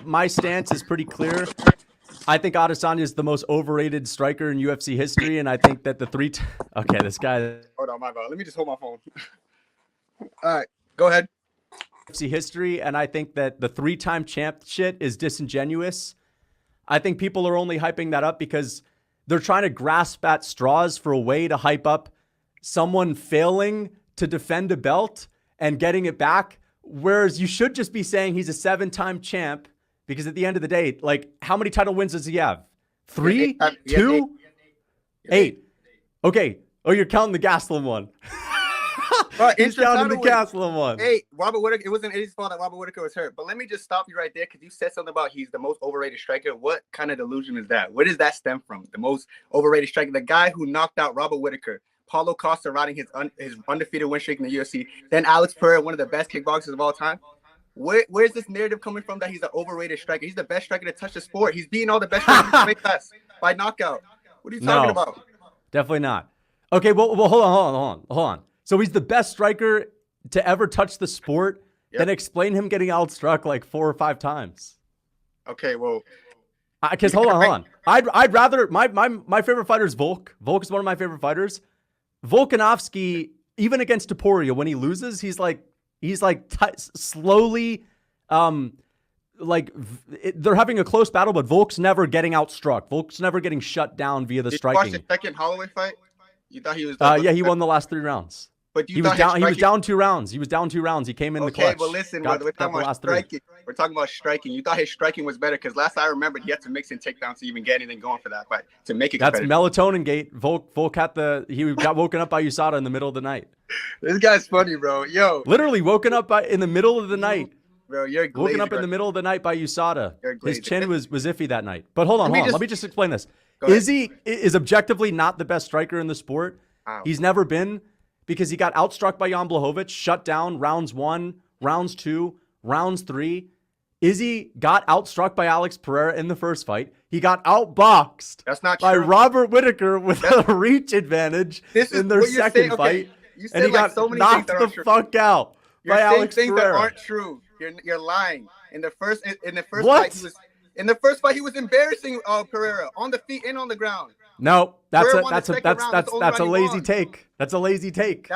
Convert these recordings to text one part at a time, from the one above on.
my stance is pretty clear. I think Adesanya is the most overrated striker in UFC history, and I think that the okay, this guy. Hold on, my bad. Let me just hold my phone. All right, go ahead. UFC history, and I think that the 3-time champ shit is disingenuous. I think people are only hyping that up because they're trying to grasp at straws for a way to hype up someone failing to defend a belt and getting it back. Whereas you should just be saying he's a 7-time champ, because at the end of the day, like, how many title wins does he have? 3? 2? 8. Okay. Oh, you're counting the Gastelum one. He's counting the Gastelum one. Hey, Robert Whittaker, it wasn't his fault that Robert Whittaker was hurt. But let me just stop you right there, because you said something about he's the most overrated striker. What kind of delusion is that? Where does that stem from? The most overrated striker? The guy who knocked out Robert Whittaker, Paulo Costa riding his undefeated win streak in the UFC, then Alex Pereira, one of the best kickboxers of all time. Where's this narrative coming from that he's an overrated striker? He's the best striker to touch the sport. He's beating all the best strikers in the weight class by knockout. What are you talking about? Definitely not. Okay, well, hold on. So he's the best striker to ever touch the sport. Yep. Then explain him getting outstruck like 4 or 5 times. Okay, well, because hold on. I'd rather my favorite fighter is Volk. Volk is one of my favorite fighters. Volkanovski, even against Topuria, when he loses, he's slowly, they're having a close battle, but Volk's never getting outstruck. Volk's never getting shut down via the striking. Did you watch the second Holloway fight? You thought he was? Yeah, he won the last 3 rounds. But he was down. He was down 2 rounds. He was down 2 rounds. He came in the clutch. Okay, but listen, we're talking about striking. We're talking about striking. You thought his striking was better because last I remembered, he had to mix in takedowns to even get anything going for that fight to make it. That's melatonin gate. Volk he got woken up by USADA in the middle of the night. This guy's funny, bro. Yo, literally woken up in the middle of the night. Bro, you're Glazer. Woken up in the middle of the night by USADA. His chin was iffy that night. But hold on. Let me just explain this. Izzy is objectively not the best striker in the sport. Wow. He's never been, because he got outstruck by Jan Blachowicz, shut down rounds 1, rounds 2, rounds 3. Izzy got outstruck by Alex Pereira in the first fight. He got outboxed by Robert Whittaker with a reach advantage in their second fight. You said, and he got so many knocked the fuck out by Alex Pereira. You're saying things that aren't true. You're lying. In the first fight, he was embarrassing Pereira on the feet and on the ground. No, that's a lazy take. That's a lazy take.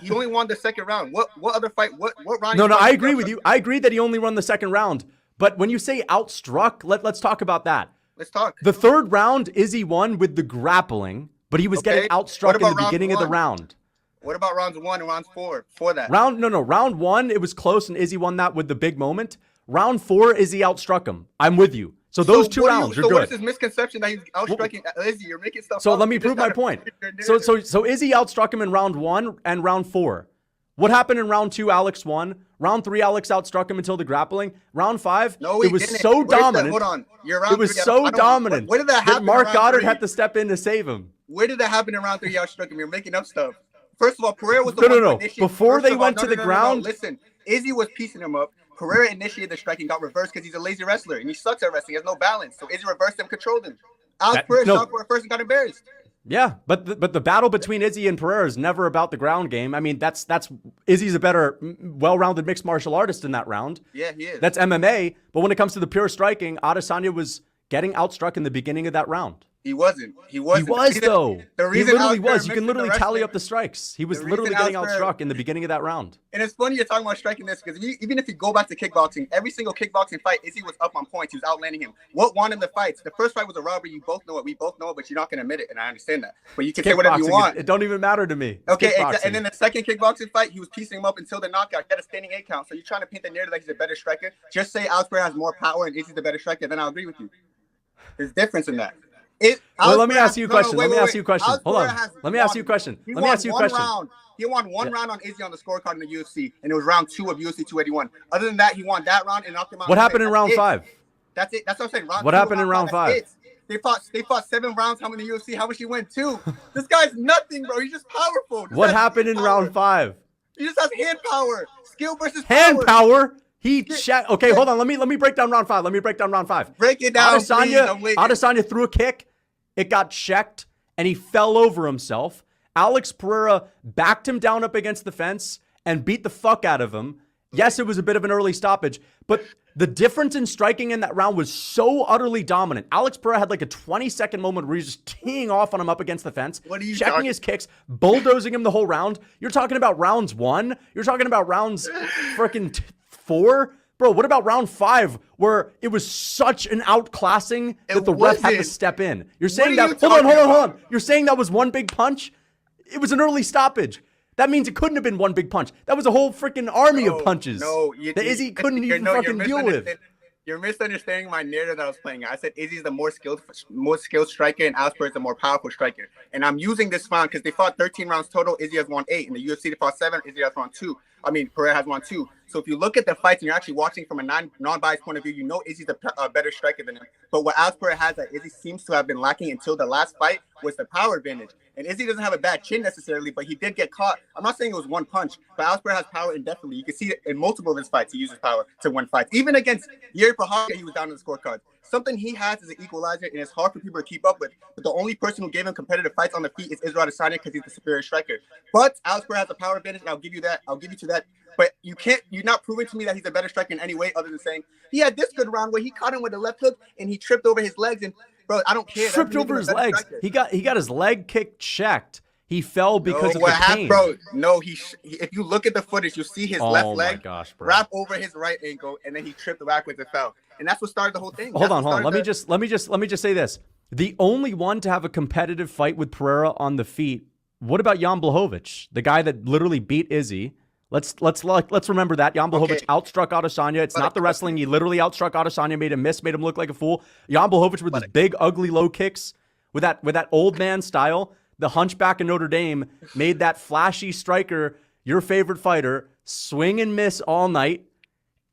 He only won the second round. What other fight? What round? No, I agree with you. I agree that he only won the second round. But when you say outstruck, let's talk about that. Let's talk. The third round, Izzy won with the grappling, but he was getting outstruck in the beginning of the round. What about rounds 1 and rounds 4 for that? Round 1, it was close, and Izzy won that with the big moment. Round 4, Izzy outstruck him. I'm with you. So those 2 rounds are good. So what is this misconception that he's outstriking Izzy? You're making stuff up. So let me prove my point. So Izzy outstruck him in round 1 and round 4. What happened in round 2? Alex won. Round 3, Alex outstruck him until the grappling. Round 5, it was so dominant. Hold on. It was so dominant. Where did that happen? Mark Goddard had to step in to save him. Where did that happen in round 3? He outstruck him. You're making up stuff. First of all, Pereira was the one who initiated. Before they went to the ground. Listen, Izzy was piecing him up. Pereira initiated the striking, got reversed because he's a lazy wrestler and he sucks at wrestling. He has no balance. So Izzy reversed him, controlled him. Alex Pereira shot for it first and got embarrassed. Yeah, but the battle between Izzy and Pereira is never about the ground game. I mean, that's Izzy's a better, well-rounded mixed martial artist in that round. Yeah, he is. That's MMA. But when it comes to the pure striking, Adesanya was getting outstruck in the beginning of that round. He wasn't. He was, though. The reason he literally was. You can literally tally up the strikes. He was literally getting outstruck in the beginning of that round. And it's funny you're talking about striking this, because even if you go back to kickboxing, every single kickboxing fight, Izzy was up on points. He was outlanding him. What won him the fights? The first fight was a robbery. You both know it. We both know it, but you're not going to admit it, and I understand that. But you can say whatever you want. It don't even matter to me. Okay, and then the second kickboxing fight, he was piecing him up until the knockout. He had a standing 8 count. So you're trying to paint the narrative like he's a better striker. Just say Alex Pereira has more power and Izzy's the better striker, then I'll agree with you. There's difference in that. Let me ask you a question. Hold on. Let me ask you a question. He won one round on Izzy on the scorecard in the UFC, and it was round 2 of UFC 281. Other than that, he won that round and knocked him out. What happened in round 5? That's it. That's what I'm saying. What happened in round 5? They fought 7 rounds. How many UFC? How much he win? 2. This guy's nothing, bro. He's just powerful. What happened in round 5? He just has hand power. Skill versus hand power. Okay, hold on. Let me break down round 5. Break it down. Adesanya threw a kick. It got checked, and he fell over himself. Alex Pereira backed him down up against the fence and beat the fuck out of him. Yes, it was a bit of an early stoppage, But the difference in striking in that round was so utterly dominant. Alex Pereira had like a 20-second moment where he was just teeing off on him up against the fence, checking his kicks, bulldozing him the whole round. You're talking about rounds 1? You're talking about rounds freaking 4? Bro, what about round 5 where it was such an outclassing that the ref had to step in? You're saying that, hold on. You're saying that was one big punch? It was an early stoppage. That means it couldn't have been one big punch. That was a whole freaking army of punches that Izzy couldn't even fucking deal with. You're misunderstanding my narrative that I was playing. I said Izzy's the more skilled striker, and Alex Pereira is the more powerful striker. And I'm using this round because they fought 13 rounds total. Izzy has won 8. In the UFC, they fought 7. Izzy has won 2. Pereira has won 2. So if you look at the fights and you're actually watching from a non-biased point of view, you know Izzy's a better striker than him. But what Alex Pereira has that Izzy seems to have been lacking until the last fight was the power advantage. And Izzy doesn't have a bad chin necessarily, but he did get caught. I'm not saying it was one punch, but Alex Pereira has power indefinitely. You can see it in multiple of his fights. He uses power to win fights. Even against Yuri Prochazka, he was down in the scorecard. Something he has is an equalizer, and it's hard for people to keep up with. But the only person who gave him competitive fights on the feet is Israel Adesanya because he's the superior striker. But Alex Pereira has a power advantage, and I'll give you that. I'll give you to that. But you're not proving to me that he's a better striker in any way other than saying he had this good round where he caught him with a left hook and he tripped over his legs. And bro, I don't care. Tripped over his legs. Striker. He got his leg kick checked. He fell because of the pain. Bro, no, if you look at the footage, you'll see his left leg wrap over his right ankle, and then he tripped backwards and fell. And that's what started the whole thing. Hold on. Let me just say this. The only one to have a competitive fight with Pereira on the feet. What about Jan Blachowicz, the guy that literally beat Izzy? Let's remember that Jan Blachowicz outstruck Adesanya. It's not the wrestling. He literally outstruck Adesanya, made him miss, made him look like a fool. Jan Blachowicz with his big, ugly low kicks, with that old man style. The Hunchback of Notre Dame made that flashy striker, your favorite fighter, swing and miss all night.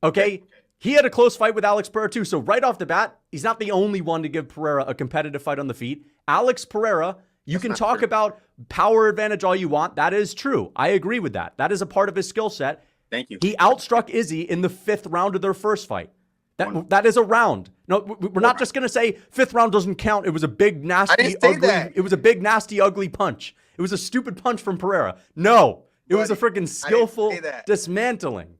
Okay? He had a close fight with Alex Pereira too. So right off the bat, he's not the only one to give Pereira a competitive fight on the feet. Alex Pereira, you can talk about power advantage all you want. That is true. I agree with that. That is a part of his skill set. Thank you. He outstruck Izzy in the 5th round of their first fight. That is a round. No, we're not just gonna say 5th round doesn't count. It was a big, nasty, ugly. It was a big, nasty, ugly punch. It was a stupid punch from Pereira. No, it was a freaking skillful dismantling.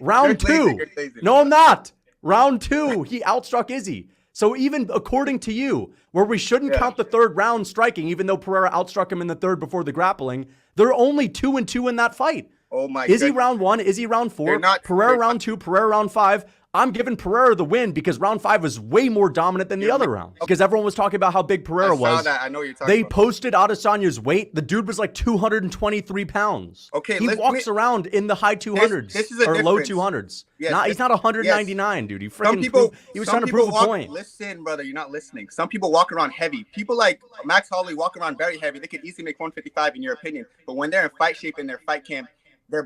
Round 2. No, I'm not. Round 2, he outstruck Izzy. So even according to you, where we shouldn't count the 3rd round striking, even though Pereira outstruck him in the 3rd before the grappling, they're only 2-2 in that fight. Oh my! Izzy round 1, Izzy round 4, Pereira round 2, Pereira round 5. I'm giving Pereira the win because round 5 was way more dominant than the other round. Because everyone was talking about how big Pereira was. That. I know you're talking They posted Adesanya's weight. The dude was like 223 pounds. Okay, he walks around in the high 200s or low 200s. Yes, he's not 199, dude. He freaking he was trying to prove a point. Listen, brother, you're not listening. Some people walk around heavy. People like Max Holloway walk around very heavy. They could easily make 155 in your opinion. But when they're in fight shape in their fight camp, their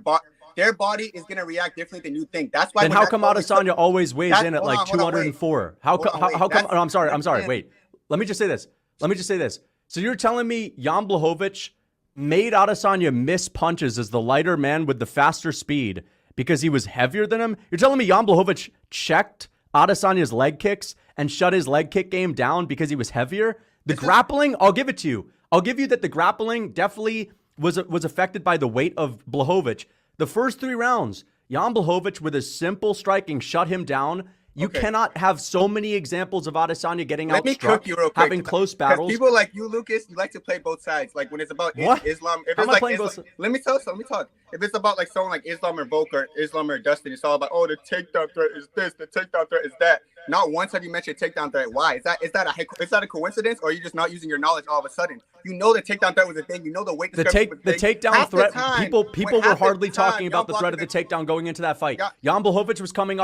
body is gonna react differently than you think. That's why. Then how come Adesanya always weighs in at like 204? How come? Oh, I'm sorry. Wait. Let me just say this. So you're telling me Jan Blachowicz made Adesanya miss punches as the lighter man with the faster speed because he was heavier than him? You're telling me Jan Blachowicz checked Adesanya's leg kicks and shut his leg kick game down because he was heavier? The grappling, I'll give it to you. I'll give you that the grappling definitely was affected by the weight of Blachowicz. The first 3 rounds, Jan Blachowicz with his simple striking shut him down. You cannot have so many examples of Adesanya getting outstruck, having close battles. People like you, Lucas, you like to play both sides. Like when it's about Islam, if it's like let me talk. If it's about like someone like Islam or Volk or Islam or Dustin, it's all about the takedown threat is this, the takedown threat is that. Not once have you mentioned takedown threat. Why? Is that a coincidence, or are you just not using your knowledge all of a sudden? You know the takedown threat was a thing. You know the weight. The takedown threat. People were hardly talking about the threat of the takedown going into that fight. Jan Blachowicz was coming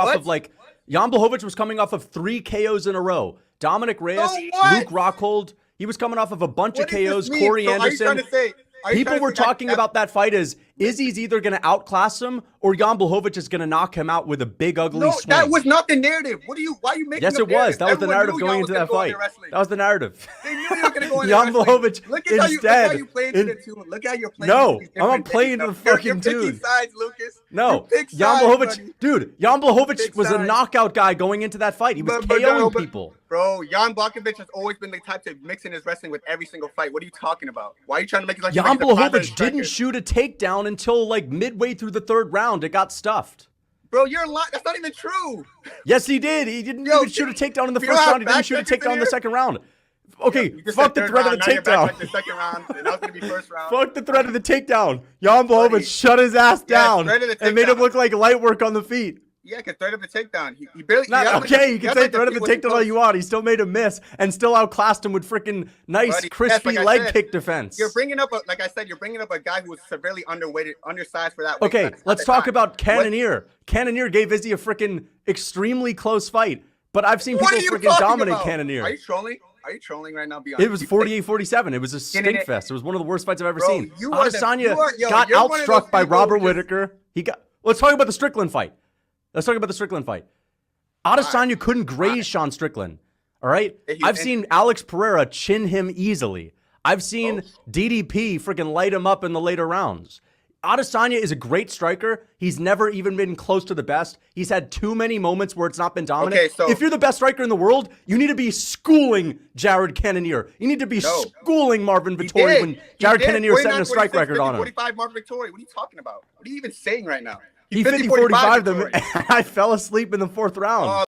off of 3 KOs in a row. Dominic Reyes, Luke Rockhold. He was coming off of a bunch of KOs. Corey Anderson. People were talking about that fight as Izzy's either going to outclass him or Jan Blachowicz is going to knock him out with a big ugly swing. That was not the narrative. Why are you making Yes, it was. That was the narrative going into that fight. That was the narrative. They knew you were going to go into Jan Blachowicz Look how you played into the tune. Look how you're playing. No, I'm not playing into the fucking tune. You're picking sides, Lucas. No, Jan Blachowicz was a knockout guy going into that fight. He was KOing people. Bro, Jan Blachowicz has always been the type to mix in his wrestling with every single fight. What are you talking about? Why are you trying to make it like Jan Blachowicz didn't shoot a takedown until like midway through the 3rd round. It got stuffed. Bro, you're lying. That's not even true. Yes, he did. He didn't even shoot a takedown in the you first don't have round. He didn't shoot a back checkers takedown in in the here? second round. Okay, You just fuck said the third threat of the round, now you're back takedown. like the second round, and that was gonna be first round. Fuck the threat of the takedown. Jan Blachowicz Buddy. shut his ass down threat of the and made him takedown. look like light work on the feet. Yeah, because threat of the takedown. He barely. Not, he had okay, like, you he can had say like threat of the feet takedown all you want. He still made a miss and still outclassed him with freaking nice, Buddy, yes, crispy like I leg said, kick defense. You're bringing up, like I said, you're bringing up a guy who was severely underweighted, undersized for that weight Okay, class at let's the talk time. about Cannonier. Cannonier gave Izzy a freaking extremely close fight, but I've seen What people are you freaking talking dominate about? Cannonier. Are you trolling? Are you trolling right now? Be It was honest. 48-47. It was a stink fest. It was one of the worst fights I've ever Bro, seen. you are Adesanya yo, got you're one of those outstruck by people Robert who just- Whittaker. Let's talk about the Strickland fight. Adesanya couldn't graze Sean Strickland. All right? I've seen Alex Pereira chin him easily. I've seen DDP freaking light him up in the later rounds. Adesanya is a great striker. He's never even been close to the best. He's had too many moments where it's not been dominant. Okay, so- if you're the best striker in the world, you need to be schooling Jared Cannonier. You need to be schooling Marvin Vettori when Jared Cannonier is setting a strike record on him. 45 Marvin Vettori. What are you talking about? What are you even saying right now? He 50-45 50-45 them. Vettori. I fell asleep in the fourth round.